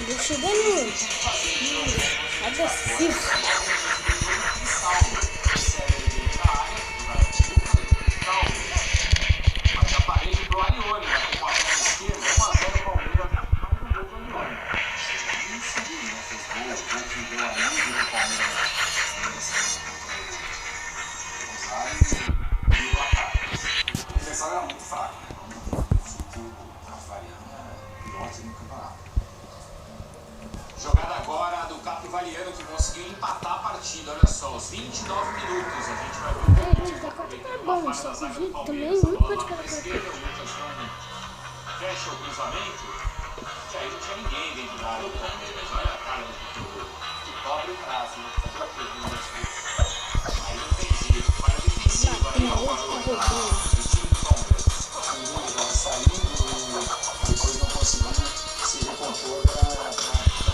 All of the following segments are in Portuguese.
Deixa eu ver. Agressivo. Jogada agora do Capivariano, que conseguiu empatar a partida. Olha só, os 29 minutos. A gente vai ver bom, só que também não pode colocar fecha o cruzamento. E aí não tinha ninguém dentro da área do Palmeiras. Olha a cara do pobre o prazo, né? Aí não tem jeito. Falha defensiva. Aí não parou do time do Palmeiras. O saindo, depois não conseguiu se recompor para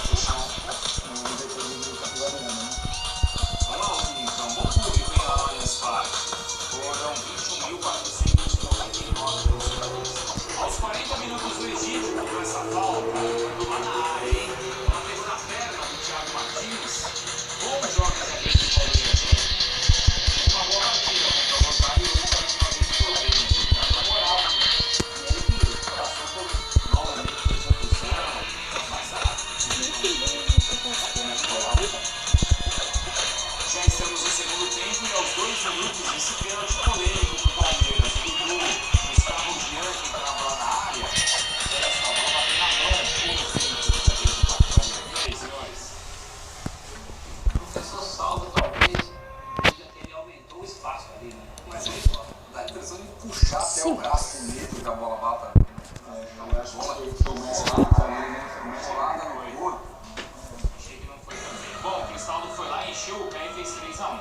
fechar o depois do Capivariano, né? Vamos lá, então. Bom público, hein, lá no Allianz Parque. Foram 21.499 pessoas. Aos 40 minutos do Egídio, com essa falta, lá na área, hein? Ela pegou na perna do Thiago Martins. Bom joga essa vez do Palmeiras, hein? Uma boa partida contra o Rosário e hoje também uma vez de Flamengo. Na moral, ele passou por novamente por essa posição, mais rápido. Já estamos no segundo tempo e aos 2 minutos esse pênalti polêmico do Palmeiras. O Gustavo Jean que entrava lá na área. Essa bola bateu na mão no centro da vez do Capivariano. E aí, senhores? O professor Salvo talvez ele aumentou o espaço ali, né? Mas ele dá a impressão de puxar até o braço com medo que a bola bata Bom, o Cristaldo foi lá, encheu o pé e fez 3-1.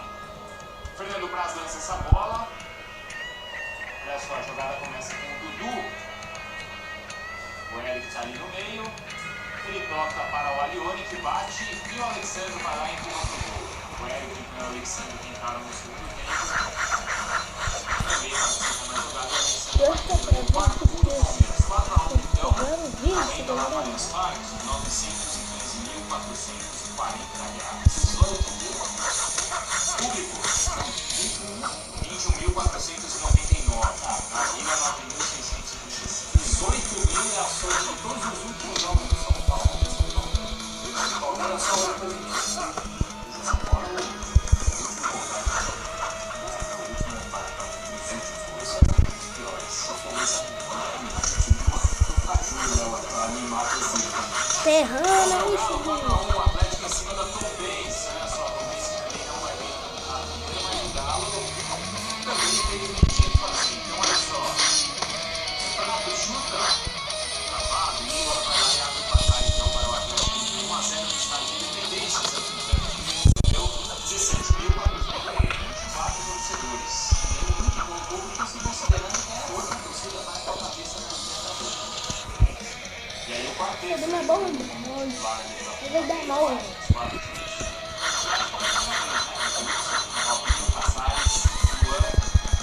Fernando Praz lança essa bola. Olha só, a jogada começa com o Dudu. O Eric está ali no meio. Ele toca para o Alione, que bate. E o Alexandre vai lá e empurra pro gol. O Eric e o Alexandre tentaram no segundo tempo. Também participa na jogada. O Alexandre vai para o gol do Palmeiras. 4-1, então. Ainda lá para os Parques, 915.440 reais. Público, 21.499. A Vila 9.626. 18.000 é a soma de todos os últimos jogos do São Paulo. O Palmeiras só vai fazer isso. São Paulo é o último colocado. O último empate dos últimos os piores. Ajuda a animar a torcida. Terrana, O Atlético em cima da Tombense. Olha só, a Tombense também não vai bem na primeira, mas o Galo também teve um time fácil. Então, olha só. O Fernando chuta. Travado. E agora vai lá e abre o placar então para o Atlético. 1-0 no estádio de Independência. Deu 17.424 torcedores. O único público se considerando que é outra torcida mais com a cabeça na frente. E aí o quarteto. Cadê minha bomba? Eu vou dar mal. E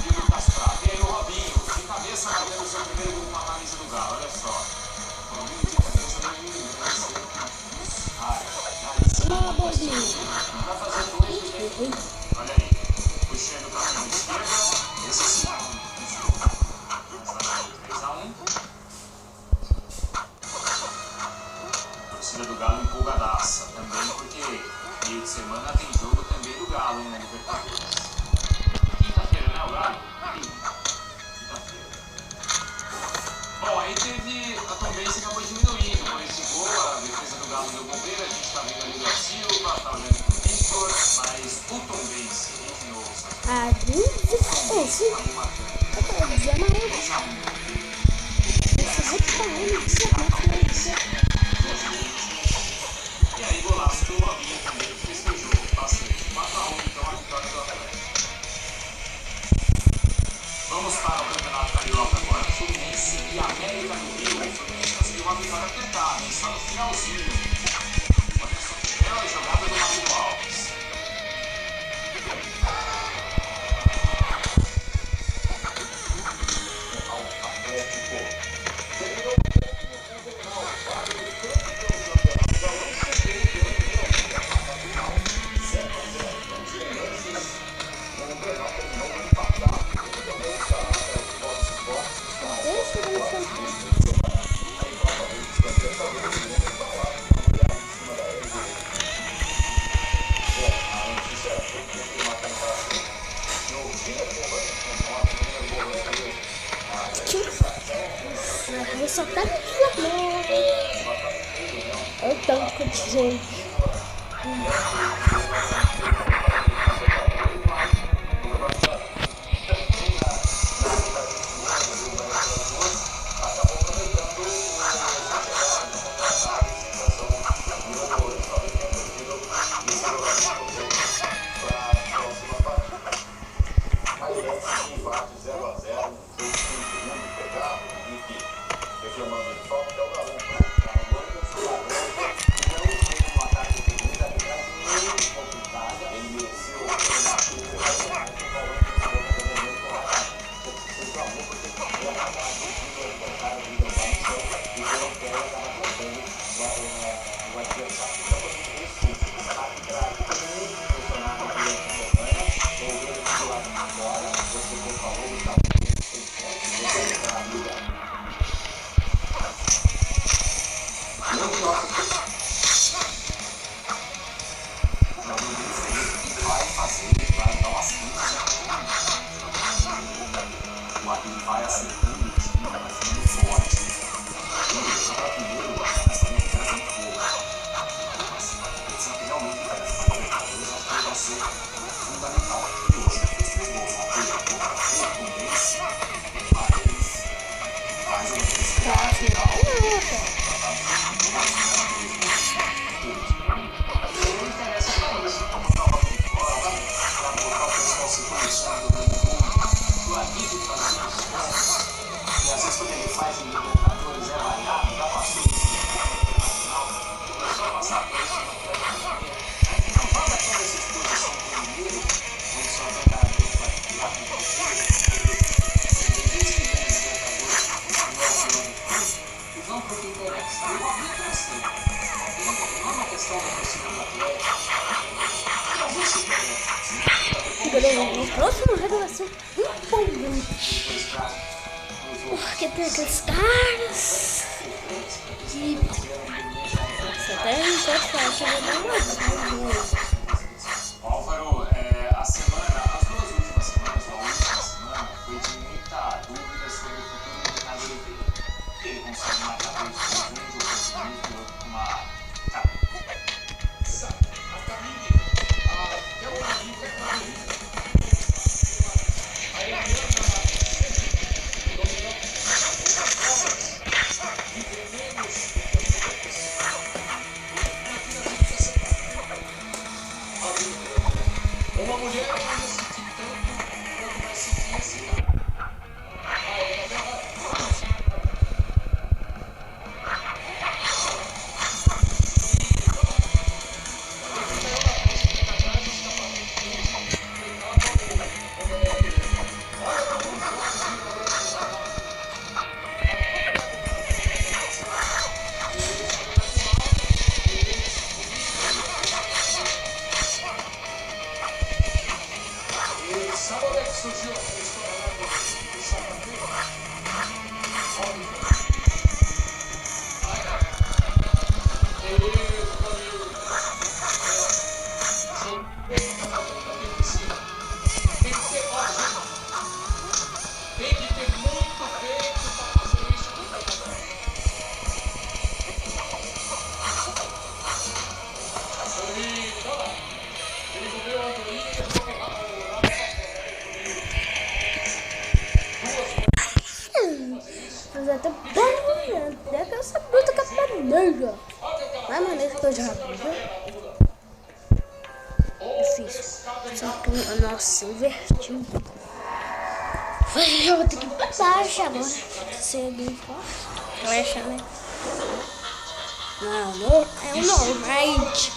o Lucas Prata. E aí o Robinho, de cabeça, batendo o seu primeiro gol com a camisa do Galo. Olha só. O Robinho de cabeça Uma bombinha. vai fazer dois. Olha aí. Puxando para a esquerda. Esse sim. 3-1. Torcida do Galo empolgadaça também, porque meio de semana tem jogo também do Galo, hein, na Libertadores. Quinta-feira, né, o Galo? Quinta-feira. Bom, aí teve a Tombense acabou diminuindo com esse gol, a defesa do Galo deu bobeira, a gente tá vendo ali o Silva, tá vendo o Victor, mas o Tombense, de novo, sabe? Ah, sim. Tá matando. Eu tô dizendo amarelo. 2-1. Esse jeito tá ruim. E aí, golaço do Robinho também, que festejou bastante. 4-1, então, a vitória do Atlético. Vamos para o Campeonato Carioca agora. Fluminense e América do Rio. O Fluminense conseguiu uma vitória apertada, está no finalzinho. Olha só que bela jogada do Marino Alves. Deixa eu ver. Vou soltar aqui, amor. Olha o tanto de gente. No próximo vídeo vai ser empolgante. Porque tem aqueles caras que você até não pode falar que eu vou dar uma raiva. Álvaro, as duas últimas semanas, ou a última semana, foi de muita dúvida sobre o futuro do Ricardo Oliveira. Ele consegue marcar dois gols, um de oportunismo e outro com uma... Uma mulher ainda sentiu tanto quanto vai sentir esse cara. Sabe onde é que surgiu essa história lá do Salvador? Tem que ter ótimo. Tem que ter muito peito para fazer isso. Ele comeu a Andorinha e foi lá. Mas até bom, até que essa bruta capaneja. Vai maneira que eu já vi. Difícil. Só que, nossa, invertiu. Eu vou ter que ir pra baixo agora. Se alguém for. Flecha, né? Não, é um normite.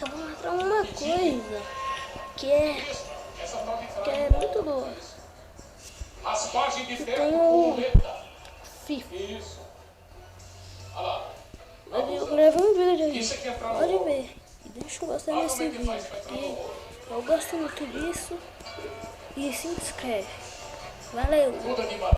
Eu vou mostrar uma coisa que é muito boa. Que tem o FIFA. Eu gravei um vídeo aí, pode ver. E deixa eu gostar desse vídeo, porque eu gosto muito disso. E se inscreve. Valeu!